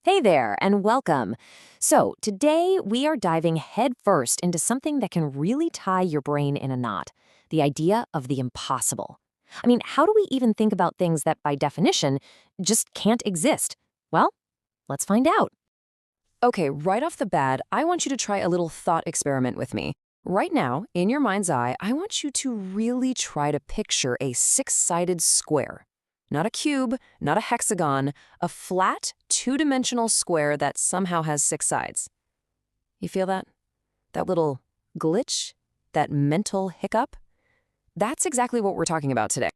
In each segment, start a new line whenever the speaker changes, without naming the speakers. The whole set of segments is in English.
Hey there, and welcome. So, today we are diving headfirst into something that can really tie your brain in a knot: the idea of the impossible. I mean, how do we even think about things that, by definition, just can't exist? Well, let's find out. Okay, right off the bat, I want you to try a little thought experiment with me. Right now, in your mind's eye, I want you to really try to picture a six-sided square. Not a cube, not a hexagon, a flat, two-dimensional square that somehow has six sides. You feel that? That little glitch? That mental hiccup? That's exactly what we're talking about today.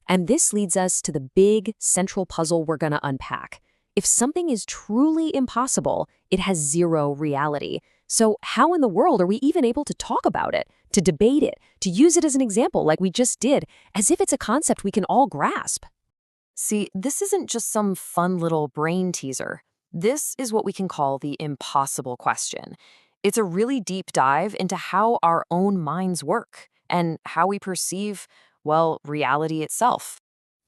And this leads us to the big central puzzle we're going to unpack. If something is truly impossible, it has zero reality. So how in the world are we even able to talk about it, to debate it, to use it as an example like we just did, as if it's a concept we can all grasp? See, this isn't just some fun little brain teaser. This is what we can call the impossible question. It's a really deep dive into how our own minds work and how we perceive, well, reality itself.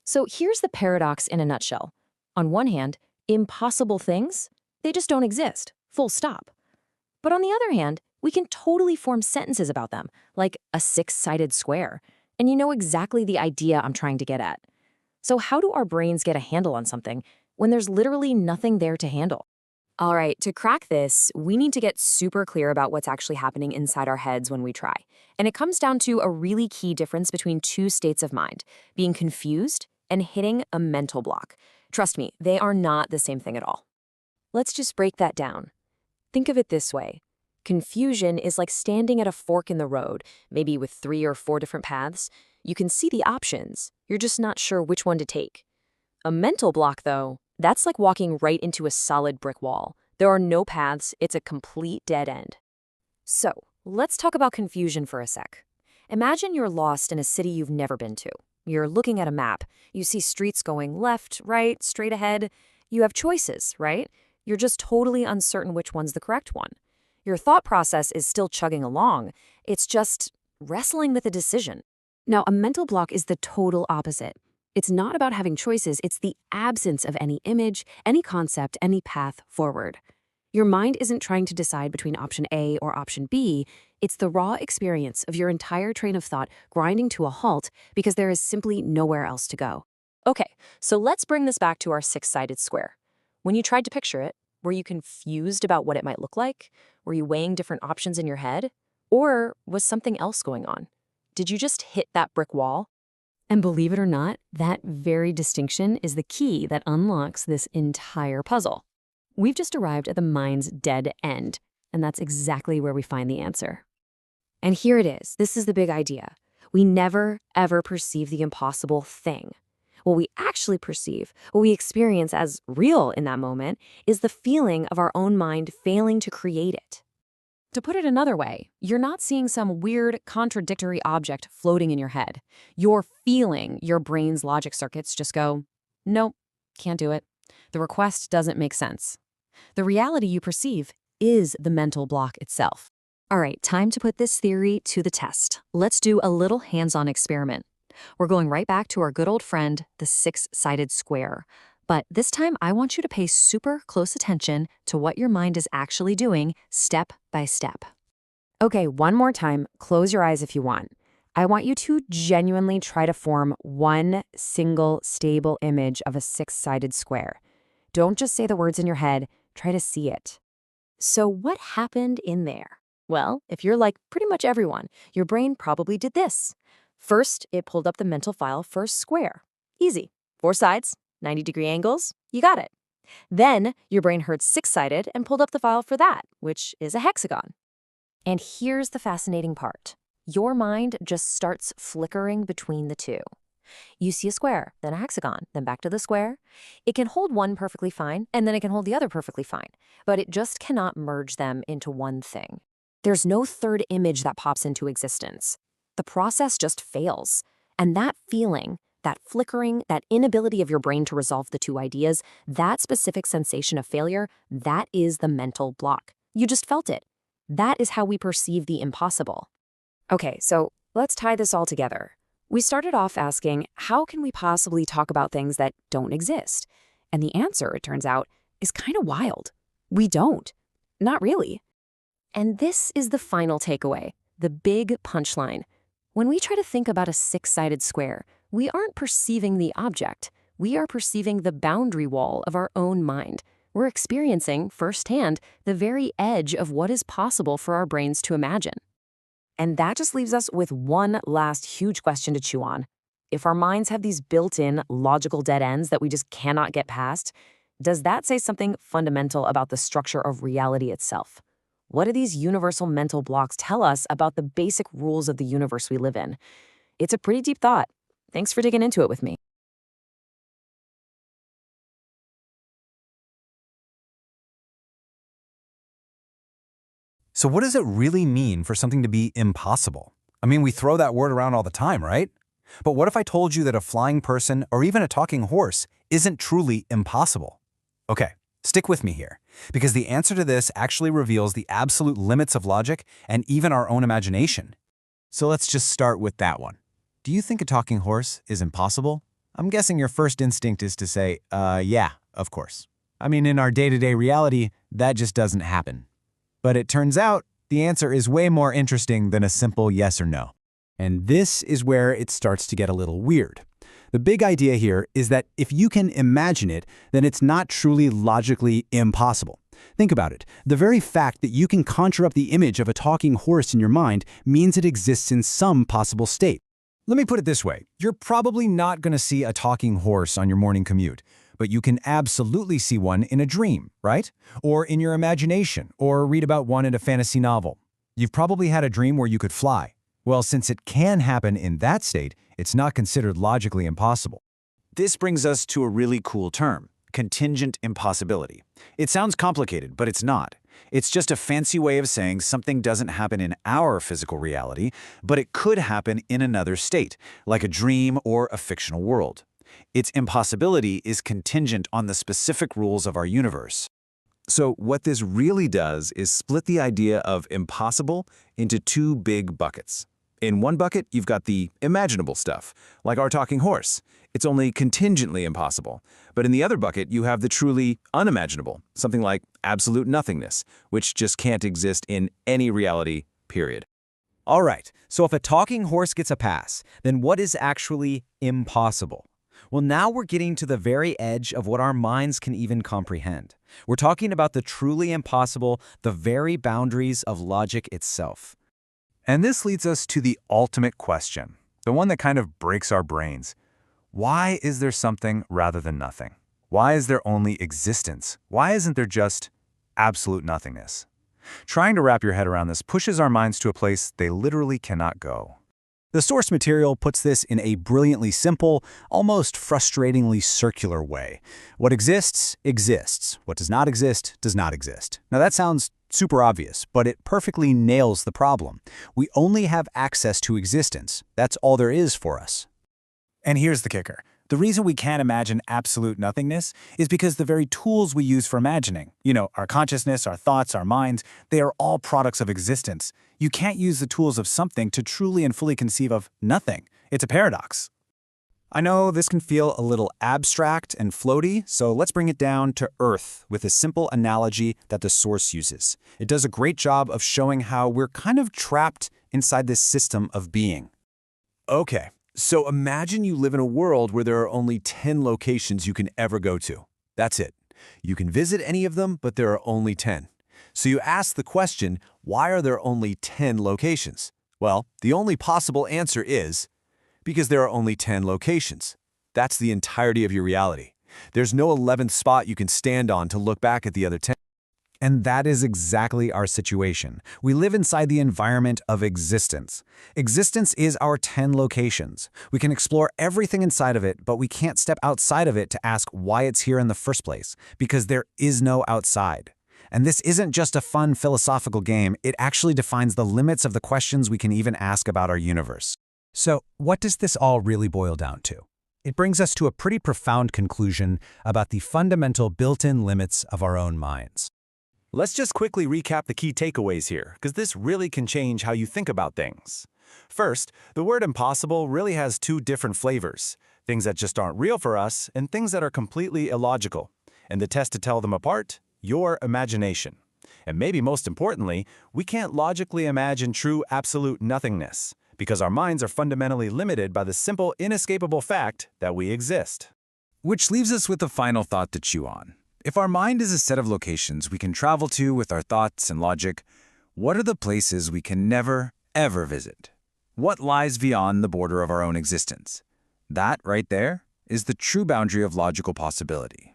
So here's the paradox in a nutshell. On one hand, impossible things, they just don't exist, full stop. But on the other hand, we can totally form sentences about them, like a six-sided square. And you know exactly the idea I'm trying to get at. So how do our brains get a handle on something when there's literally nothing there to handle? All right, to crack this, we need to get super clear about what's actually happening inside our heads when we try. And it comes down to a really key difference between two states of mind: being confused and hitting a mental block. Trust me, they are not the same thing at all. Let's just break that down. Think of it this way. Confusion is like standing at a fork in the road, maybe with 3 or 4 different paths. You can see the options, you're just not sure which one to take. A mental block, though, that's like walking right into a solid brick wall. There are no paths, it's a complete dead end. So, let's talk about confusion for a sec. Imagine you're lost in a city you've never been to. You're looking at a map. You see streets going left, right, straight ahead. You have choices, right? You're just totally uncertain which one's the correct one. Your thought process is still chugging along. It's just wrestling with a decision. Now, a mental block is the total opposite. It's not about having choices, it's the absence of any image, any concept, any path forward. Your mind isn't trying to decide between option A or option B. It's the raw experience of your entire train of thought grinding to a halt because there is simply nowhere else to go. Okay, so let's bring this back to our six-sided square. When you tried to picture it, were you confused about what it might look like? Were you weighing different options in your head? Or was something else going on? Did you just hit that brick wall? And believe it or not, that very distinction is the key that unlocks this entire puzzle. We've just arrived at the mind's dead end, and that's exactly where we find the answer. And here it is. This is the big idea. We never, ever perceive the impossible thing. What we actually perceive, what we experience as real in that moment, is the feeling of our own mind failing to create it. To put it another way, you're not seeing some weird, contradictory object floating in your head. You're feeling your brain's logic circuits just go, nope, can't do it. The request doesn't make sense. The reality you perceive is the mental block itself. All right, time to put this theory to the test. Let's do a little hands-on experiment. We're going right back to our good old friend, the six-sided square. But this time, I want you to pay super close attention to what your mind is actually doing step by step. Okay, one more time, close your eyes if you want. I want you to genuinely try to form one single stable image of a six-sided square. Don't just say the words in your head, try to see it. So what happened in there? Well, if you're like pretty much everyone, your brain probably did this. First, it pulled up the mental file for square. Easy. 4 sides, 90-degree angles, you got it. Then, your brain heard six-sided and pulled up the file for that, which is a hexagon. And here's the fascinating part. Your mind just starts flickering between the two. You see a square, then a hexagon, then back to the square. It can hold one perfectly fine, and then it can hold the other perfectly fine, but it just cannot merge them into one thing. There's no third image that pops into existence. The process just fails. And that feeling, that flickering, that inability of your brain to resolve the two ideas, that specific sensation of failure, that is the mental block. You just felt it. That is how we perceive the impossible. Okay, so let's tie this all together. We started off asking, how can we possibly talk about things that don't exist? And the answer, it turns out,
is kind of wild. We don't. Not really.
And this is the final takeaway, the big punchline. When we try to think about a six-sided square, we aren't perceiving the object. We are perceiving the boundary wall of our own mind. We're experiencing, firsthand, the very edge of what is possible for our brains to imagine.
And that just leaves us with one last huge question to chew on. If our minds have these built-in logical dead ends that we just cannot get past, does that say something fundamental about the structure of reality itself? What do these universal mental blocks tell us about the basic rules of the universe we live in? It's a pretty deep thought. Thanks for digging into it with me.
So what does it really mean for something to be impossible? I mean, we throw that word around all the time, right? But what if I told you that a flying person or even a talking horse isn't truly impossible? Okay, stick with me here, because the answer to this actually reveals the absolute limits of logic and even our own imagination. So let's just start with that one. Do you think a talking horse is impossible? I'm guessing your first instinct is to say, yeah, of course. I mean, in our day-to-day reality, that just doesn't happen. But it turns out the answer is way more interesting than a simple yes or no. And this is where it starts to get a little weird. The big idea here is that if you can imagine it, then it's not truly logically impossible. Think about it. The very fact that you can conjure up the image of a talking horse in your mind means it exists in some possible state. Let me put it this way. You're probably not going to see a talking horse on your morning commute, but you can absolutely see one in a dream, right? Or in your imagination, or read about one in a fantasy novel. You've probably had a dream where you could fly. Well, since it can happen in that state, it's not considered logically impossible. This brings us to a really cool term, contingent impossibility. It sounds complicated, but it's not. It's just a fancy way of saying something doesn't happen in our physical reality, but it could happen in another state, like a dream or a fictional world. Its impossibility is contingent on the specific rules of our universe. So what this really does is split the idea of impossible into two big buckets. In one bucket, you've got the imaginable stuff, like our talking horse. It's only contingently impossible. But in the other bucket, you have the truly unimaginable, something like absolute nothingness, which just can't exist in any reality, period. All right, so if a talking horse gets a pass, then what is actually impossible? Well, now we're getting to the very edge of what our minds can even comprehend. We're talking about the truly impossible, the very boundaries of logic itself. And this leads us to the ultimate question, the one that kind of breaks our brains. Why is there something rather than nothing? Why is there only existence? Why isn't there just absolute nothingness? Trying to wrap your head around this pushes our minds to a place they literally cannot go. The source material puts this in a brilliantly simple, almost frustratingly circular way. What exists, exists. What does not exist, does not exist. Now that sounds super obvious, but it perfectly nails the problem. We only have access to existence. That's all there is for us. And here's the kicker. The reason we can't imagine absolute nothingness is because the very tools we use for imagining, our consciousness, our thoughts, our minds, they are all products of existence. You can't use the tools of something to truly and fully conceive of nothing. It's a paradox. I know this can feel a little abstract and floaty, so let's bring it down to earth with a simple analogy that the source uses. It does a great job of showing how we're kind of trapped inside this system of being. Okay. So imagine you live in a world where there are only 10 locations you can ever go to. That's it. You can visit any of them, but there are only 10. So you ask the question, why are there only 10 locations? Well, the only possible answer is because there are only 10 locations. That's the entirety of your reality. There's no 11th spot you can stand on to look back at the other 10. And that is exactly our situation. We live inside the environment of existence. Existence is our 10 locations. We can explore everything inside of it, but we can't step outside of it to ask why it's here in the first place, because there is no outside. And this isn't just a fun philosophical game, it actually defines the limits of the questions we can even ask about our universe. So, what does this all really boil down to? It brings us to a pretty profound conclusion about the fundamental built-in limits of our own minds. Let's just quickly recap the key takeaways here, because this really can change how you think about things. First, the word impossible really has two different flavors, things that just aren't real for us and things that are completely illogical. And the test to tell them apart? Your imagination. And maybe most importantly, we can't logically imagine true absolute nothingness, because our minds are fundamentally limited by the simple, inescapable fact that we exist. Which leaves us with a final thought to chew on. If our mind is a set of locations we can travel to with our thoughts and logic, what are the places we can never, ever visit? What lies beyond the border of our own existence? That, right there, is the true boundary of logical possibility.